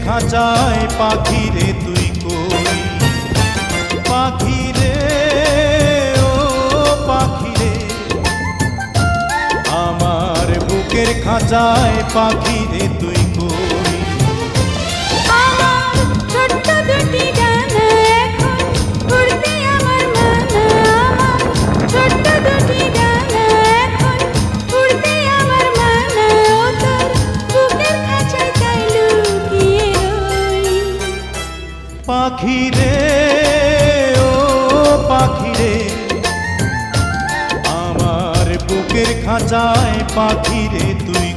খাঁচায় পাখি রে তুই কই, পাখি রে ও পাখি রে, আমার বুকের খাঁচায় পাখি রে তুই কই। আমার ছোট্ট দুটি ডানা এখন উড়তে আমার মানা, আমার ছোট্ট দুটি ডানা এখন উড়তে আমার মানা, ও তোর বুকের খাঁচায় তাই লুকিয়ে রই। পাখি রে ও পাখি রে, আমার বুকের খাঁচায় পাখি রে তুই